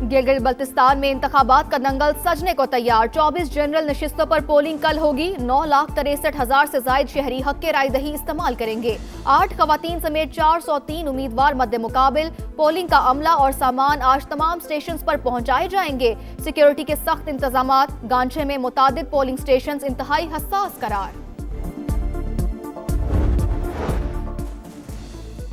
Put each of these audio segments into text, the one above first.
गिलगित बल्तिस्तान में इंतखाबात का दंगल सजने को तैयार। 24 जनरल नशिस्तों पर पोलिंग कल होगी। 9,63,000 से जायद शहरी हक के राय दही इस्तेमाल करेंगे। 8 खवातीन समेत 403 उम्मीदवार मद्दे मुकाबिल। पोलिंग का अमला और सामान आज तमाम स्टेशन पर पहुंचाए जाएंगे। सिक्योरिटी के सख्त इंतजाम। गांचे में मुतादिद पोलिंग स्टेशन इंतहाई हसास करार।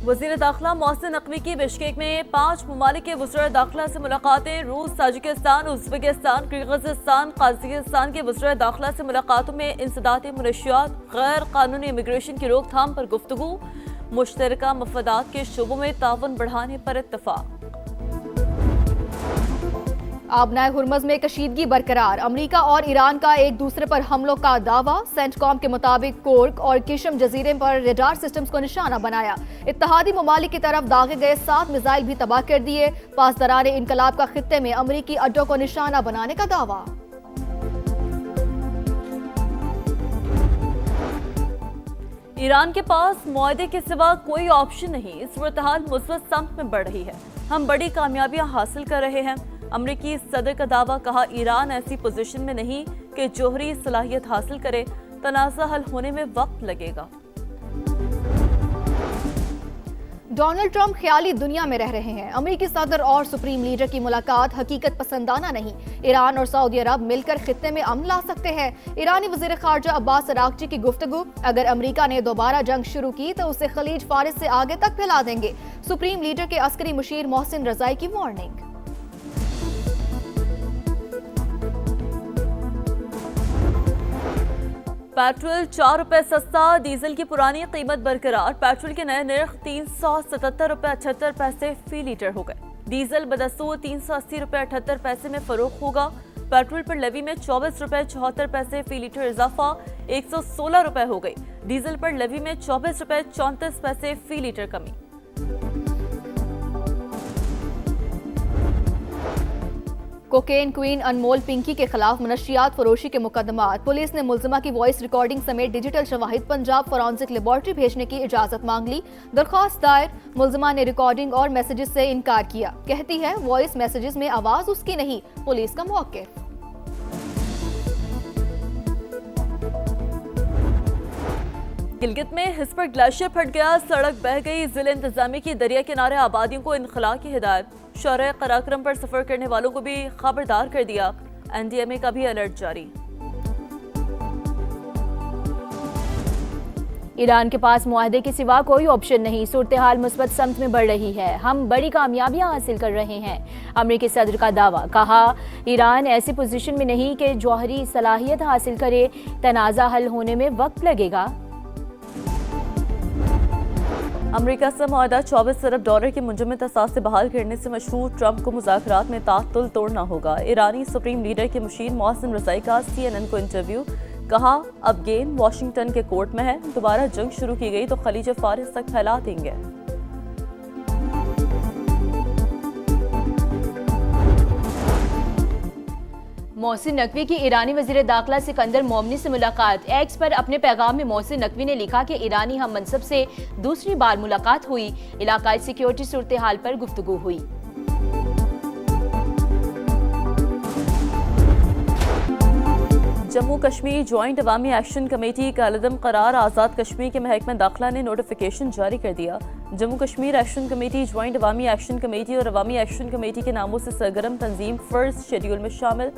वज़ीर दाखिला मोहसिन नकवी की बिश्केक में 5 ममालिक के वज़ीर दाखिला से मुलाकातें। रूस, ताजिकिस्तान, उज़्बेकिस्तान, किर्गिज़स्तान, कज़ाकिस्तान के वज़ीर दाखिला से मुलाकातों में इंसदाद मनशियात, गैर कानूनी इमिग्रेशन की रोकथाम पर गुफ्तगू। मुश्तरका मफादात के शोबों में ताउन बढ़ाने पर इत्तफाक। आबनाए हुर्मज में कशीदगी बरकरार। अमरीका और ईरान का एक दूसरे पर हमलों का दावा। सेंटकॉम के मुताबिक कोर्क और किशम जजीरे पर रडार सिस्टम्स को निशाना बनाया। इत्तहादी ममालिक की तरफ दागे गए 7 मिसाइल भी तबाह कर दिए। पासदारान इनकलाब का खित्ते में अमरीकी अड्डों को निशाना बनाने का दावा। ईरान के पास मुआहदे के सिवा कोई ऑप्शन नहीं। सूरत-ए-हाल मुस्बत सम्त में बढ़ रही है। हम बड़ी कामयाबियां हासिल कर रहे हैं। अमरीकी सदर का दावा। कहा, ईरान ऐसी पोजीशन में नहीं कि जोहरी सलाहियत हासिल करे। तनाज़ा हल होने में वक्त लगेगा। डोनाल्ड ट्रंप ख्याली दुनिया में रह रहे हैं। अमरीकी सदर और सुप्रीम लीडर की मुलाकात हकीकत पसंदाना नहीं। ईरान और सऊदी अरब मिलकर खित्ते में अमन ला सकते हैं। ईरानी वज़ीर ख़ारजा अब्बास अराग़ची की गुफ्तगू। अगर अमरीका ने दोबारा जंग शुरू की तो उसे खलीज फारिस से आगे तक फैला देंगे। सुप्रीम लीडर के अस्करी मुशीर मोहसिन रज़ाई की वार्निंग। पेट्रोल 4 रुपए सस्ता। डीजल की पुरानी कीमत बरकरार। पेट्रोल के नए निर्ख 377 रुपए 78 पैसे फी लीटर हो गए। डीजल बदस्तूर 380 रुपए 78 पैसे में फरोख्त होगा। पेट्रोल पर लेवी में 24 रुपए 74 पैसे फी लीटर इजाफा 116 रुपए हो गई। डीजल पर लेवी में 24 रुपए 34 पैसे फी लीटर कमी। कोकेन क्वीन अनमोल पिंकी के खिलाफ मनशियात फरोशी के मुकदमात। पुलिस ने मुलजिमा की वॉइस रिकॉर्डिंग समेत डिजिटल शवाहिद पंजाब फॉरेंसिक लेबॉर्ट्री भेजने की इजाजत मांग ली। दरख्वास्त दायर। मुलजिमा ने रिकॉर्डिंग और मैसेजेस से इनकार किया। कहती है वॉइस मैसेजेस में आवाज उसकी नहीं। पुलिस का मौक़िफ़। गिलगित में हिस्पर ग्लेशियर फट गया। सड़क बह गई। जिले इंतजामिया की दरिया किनारे आबादियों को इनखला की हिदायत। शौरे कराक्रम पर सफर करने वालों को भी खबरदार कर दिया। NDMA का भी अलर्ट जारी। ईरान के पास मुआहदे के सिवा कोई ऑप्शन नहीं। सूरत-ए-हाल मुस्बत सम्त में बढ़ रही है। हम बड़ी कामयाबियां हासिल कर रहे हैं। अमरीकी सदर का दावा। कहा, ईरान ऐसी पोजीशन में नहीं कि जौहरी सलाहियत हासिल करे। तनाज़ा हल होने में वक्त लगेगा। अमरीका से मुआहदा 24 अरब डॉलर की मुंजमद असासे बहाल करने से मशहूर ट्रंप को मुज़ाकरात में तातुल तोड़ना होगा। ईरानी सुप्रीम लीडर के मुशीर मोहसिन रज़ाई का CNN को इंटरव्यू। कहा, अब गेम वाशिंगटन के कोर्ट में है। दोबारा जंग शुरू की गई तो खलीज फारिस तक फैला देंगे। मोहसिन नकवी की ईरानी वज़ीर दाखिला सिकंदर मोमनी से मुलाकात। एक्स पर अपने पैगाम में मोहसिन नकवी ने लिखा कि ईरानी हम मनसब से दूसरी बार मुलाकात हुई। इलाकाई सिक्योरिटी सूरत हाल पर गुफ्तगू हुई। Jammu Kashmir joint Awami action committee का अलदम करार। आज़ाद कश्मीर के महकमा दाखिला ने नोटिफिकेशन जारी कर दिया। Jammu Kashmir action committee, joint Awami action committee और अवामी एक्शन कमेटी के नामों से सरगर्म तंजीम फर्स्ट शेड्यूल में शामिल।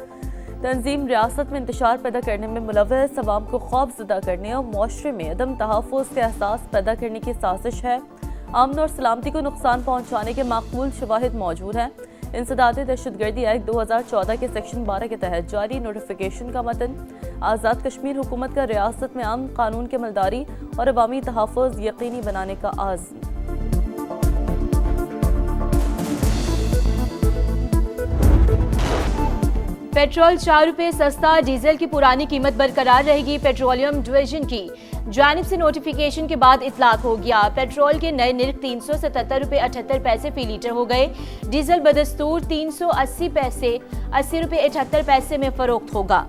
तंजीम रियासत में इंतशार पैदा करने में मुलव्वस, अवाम को खौफजदा करने और मुआशरे में अदम तहफ़्फ़ुज़ का एहसास पैदा करने की साजिश है। अमन और सलामती को नुकसान पहुँचाने के माकूल शवाहिद मौजूद हैं। इंसदाद दहशतगर्दी एक्ट 2014 के सेक्शन 12 के तहत जारी नोटिफिकेशन का मतन। आज़ाद कश्मीर हुकूमत का रियासत में अमन, कानून की अमलदारी और अवामी तहफ़्फ़ुज़ यकीनी बनाने का आज़म। पेट्रोल 4 रुपए सस्ता। डीजल की पुरानी कीमत बरकरार रहेगी। पेट्रोलियम डिवीजन की जानिब से नोटिफिकेशन के बाद इतलाक हो गया। पेट्रोल के नए निर्ख 377 रुपए 78 पैसे फी लीटर हो गए। डीजल बदस्तूर 380 पैसे 80 रुपए 78 पैसे में फरोख्त होगा।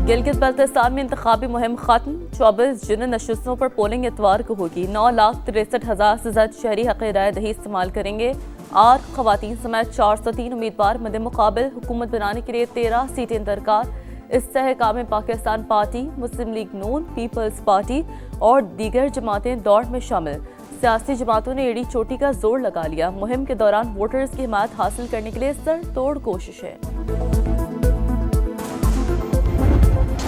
गिलगित बल्तिस्तान में इंतखाबी मुहिम खत्म। 24 जनरल नशिस्तों पर पोलिंग इतवार को होगी। 9,63,000 से ज्यादा शहरी हक़ राय दही इस्तेमाल करेंगे। 8 खवातीन समेत 403 उम्मीदवार मद्दे मुकाबिल हुकूमत बनाने के लिए 13 सीटें दरकार। इस्तेहकाम पाकिस्तान पार्टी, मुस्लिम लीग नून, पीपल्स पार्टी और दीगर जमातें दौड़ में शामिल। सियासी जमातों ने एड़ी चोटी का जोर लगा लिया। मुहिम के दौरान वोटर्स की हिमायत हासिल करने के लिए सर तोड़ कोशिशें।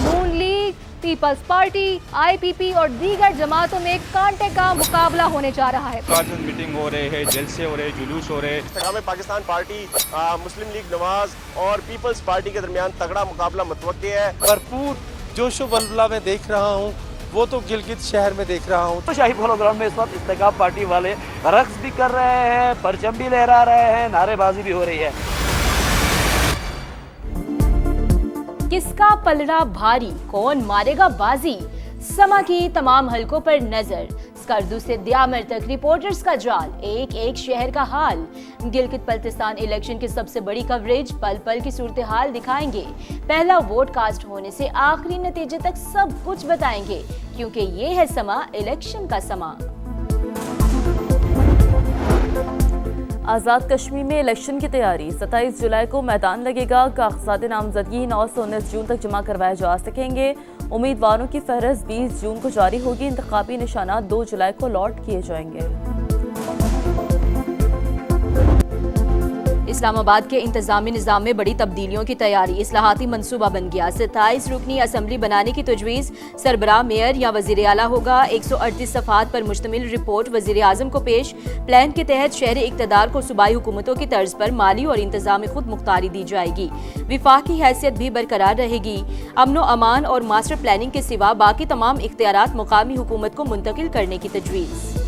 नून लीग, पीपल्स पार्टी, IPP और दीगर जमातों में कांटे का मुकाबला होने जा रहा है। मीटिंग हो रहे हैं, जलसे हो रहे हैं, जुलूस हो रहे हैं। इस्तेकाम पाकिस्तान पार्टी, मुस्लिम लीग नवाज और पीपल्स पार्टी के दरमियान तगड़ा मुकाबला मुतवक्के है। भरपूर जोशो बलबला में देख रहा हूँ, वो तो गिलगित शहर में देख रहा हूँ। तो शाही पोलो ग्राउंड में इस वक्त इस्तेकाम पार्टी वाले रक्स भी कर रहे हैं, परचम भी लहरा रहे हैं, नारेबाजी भी हो रही है। किसका पलड़ा भारी, कौन मारेगा बाजी? समा की तमाम हलकों पर नजर। स्कर्दू से द्यामर तक रिपोर्टर्स का जाल, एक एक शहर का हाल। गिलगित बल्तिस्तान इलेक्शन की सबसे बड़ी कवरेज, पल पल की सूरत हाल दिखाएंगे। पहला वोट कास्ट होने से आखिरी नतीजे तक सब कुछ बताएंगे, क्योंकि ये है समा इलेक्शन का समा। आज़ाद कश्मीर में इलेक्शन की तैयारी। 27 जुलाई को मैदान लगेगा। कागजात नामजदगी 9 से 19 जून तक जमा करवाए जा सकेंगे। उम्मीदवारों की फहरिस्त 20 जून को जारी होगी। इंतखाबी निशानात 2 जुलाई को लॉट किए जाएंगे। इस्लामाबाद के इंतजामी निज़ाम में बड़ी तब्दीलियों की तैयारी, इस्लाहाती मंसूबा बन गया। 27 रुकनी असम्बली बनाने की तजवीज़, सरबराह मेयर या वज़ीर आला होगा। 138 सफ़ात पर मुश्तमिल रिपोर्ट वज़ीर आज़म को पेश। प्लान के तहत शहरी इक़्तिदार को सूबाई हुकूमतों की तर्ज पर माली और इंतजामी खुद मुख्तारी दी जाएगी। विफाकी हैसियत भी बरकरार रहेगी। अमनो अमान और मास्टर प्लानिंग के सिवा बाकी तमाम इख्तियारात मुकामी हुकूमत को मुंतकिल करने की तजवीज़।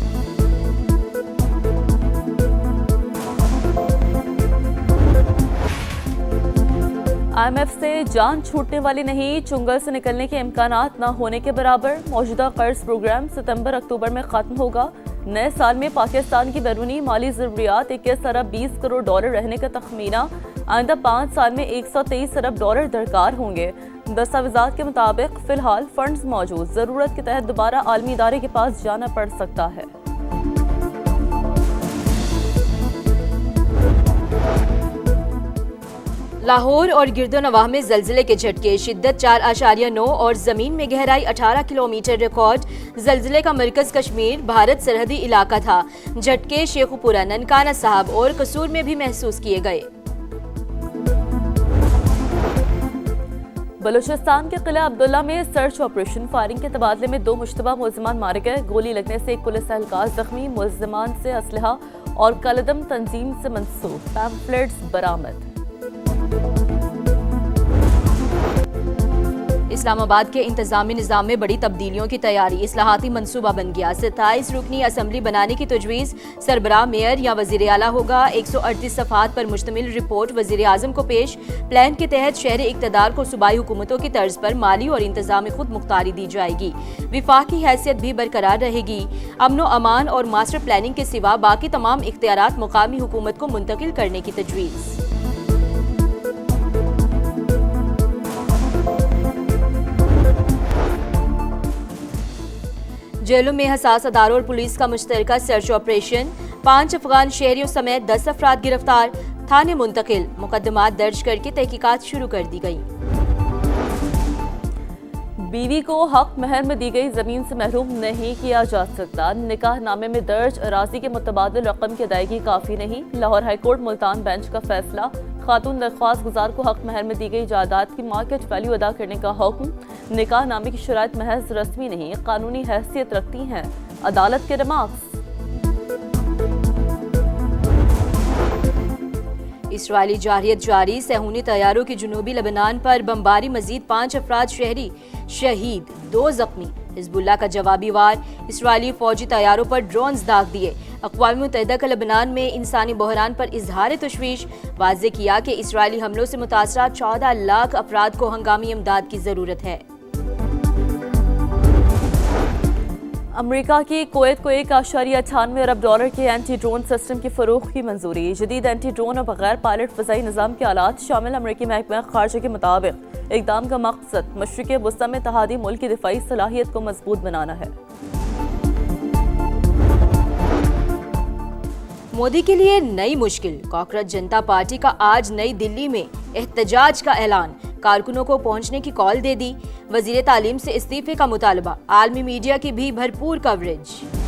IMF से जान छूटने वाली नहीं, चुंगल से निकलने के इम्कानात न होने के बराबर। मौजूदा कर्ज प्रोग्राम सितंबर अक्टूबर में खत्म होगा। नए साल में पाकिस्तान की बैरूनी माली ज़रूरियात 21 अरब 20 करोड़ डॉलर रहने का तखमीना। आइंदा 5 साल में 123 अरब डॉलर दरकार होंगे। दस्तावेज़ात के मुताबिक फ़िलहाल फंड्स मौजूद, ज़रूरत के तहत दोबारा आलमी इदारे के पास जाना पड़ सकता है। लाहौर और गिरदोनवाह में जलजिले के झटके, शिद्दत 4.9 और जमीन में गहराई 18 किलोमीटर रिकॉर्ड। जलजिले का मरकज कश्मीर भारत सरहदी इलाका था। झटके शेखुपुरा, ननकाना साहब और कसूर में भी महसूस किए गए। बलूचिस्तान के किला अब्दुल्ला में सर्च ऑपरेशन, फायरिंग के तबादले में 2 मुश्तबा मुलजिमान मारे गए। गोली लगने से एक पुलिस एहलकार जख्मी। मुलजिमान से असलहा और कलदम तंजीम से मंसूब पैम्फलेट्स बरामद। इस्लामाबाद के इंतजामी निज़ाम में बड़ी तब्दीलियों की तैयारी, इस्लाहाती मंसूबा बन गया। 27 रुकनी असम्बली बनाने की तजवीज़, सरबराह मेयर या वज़ीर आला होगा। 138 सफ़ात पर मुश्तमिल रिपोर्ट वज़ीर आज़म को पेश। प्लान के तहत शहरी इक़्तिदार को सूबाई हुकूमतों की तर्ज पर माली और इंतजामी खुद मुख्तारी दी जाएगी। विफाकी हैसियत भी बरकरार रहेगी। अमनो अमान और मास्टर प्लानिंग के सिवा बाकी तमाम इख्तियारात मुकामी हुकूमत को मुंतकिल करने की तजवीज़। जेलों में हसास अदारों और पुलिस का मुश्तरका सर्च ऑपरेशन। 5 अफगान शहरियों समेत 10 अफराद गिरफ्तार, थाने मुंतकिल। मुकदमात दर्ज करके तहकीकात शुरू कर दी गई। बीवी को हक महर में दी गई जमीन से महरूम नहीं किया जा सकता। निकाह नामे में दर्ज अराजी के मुतबादिल रकम की अदायगी काफ़ी नहीं। लाहौर हाईकोर्ट मुल्तान बेंच का फैसला। खातून दरख्वास्त गुजार को हक महर में दी गई जायदाद की मार्केट वैल्यू अदा करने का हुक्म। निकाह नामे की शराइत महज रस्मी नहीं, कानूनी हैसियत रखती हैं। अदालत के रिमार्क्स। इसराइली जारहियत जारी, सहूनी तैयारों की जुनूबी लेबनान पर बमबारी, मजीद 5 अफराद शहरी शहीद, 2 जख्मी। हिजबुल्लाह का जवाबी वार, इसराइली फौजी तैयारों पर ड्रोन्स दाग दिए। अक़वाम मुत्तहिदा का लेबनान में इंसानी बहरान पर इजहार तशवीश, वाज़े किया कि इसराइली हमलों से मुतासरा 14 लाख अफराद को हंगामी इमदाद की ज़रूरत है। अमेरिका की कुवैत को 1.98 अरब डॉलर के एंटी ड्रोन सिस्टम की फरोख्त की मंजूरी। जदीद एंटी ड्रोन और बगैर पायलट फ़ज़ाई निज़ाम के आलात शामिल। अमेरिकी महकमा ख़ारजा के मुताबिक इक़दाम का मकसद मशरिक़ वस्ता में तहादी मुल्क की दिफाई सलाहियत को मजबूत बनाना है। मोदी के लिए नई मुश्किल, कॉकरोच जनता पार्टी का आज नई दिल्ली में एहतजाज का ऐलान, कारकुनों को पहुंचने की कॉल दे दी, वजीर तालीम से इस्तीफे का मुतालबा, आलमी मीडिया की भी भरपूर कवरेज।